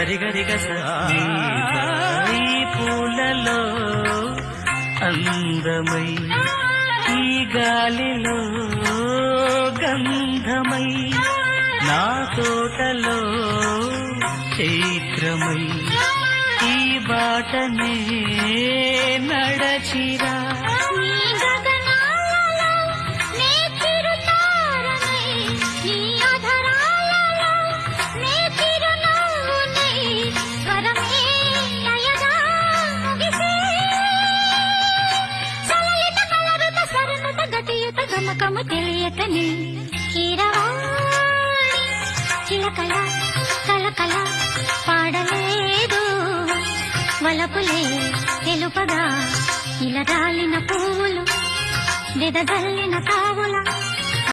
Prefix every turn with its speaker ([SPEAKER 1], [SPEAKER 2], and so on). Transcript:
[SPEAKER 1] సరిగరిగ ఈ పూలలో అందమై ఈ గాలిలో గంధమై నా తోటలో చైత్రమై ఈ బాటనే నడచిరా
[SPEAKER 2] గమకము తెలియకనే కీరవాణి చిలకల కలకల పాడలేదు వలపులే తెలుపగా ఇలా రాలిన పువ్వులు వెదజల్లిన తావుల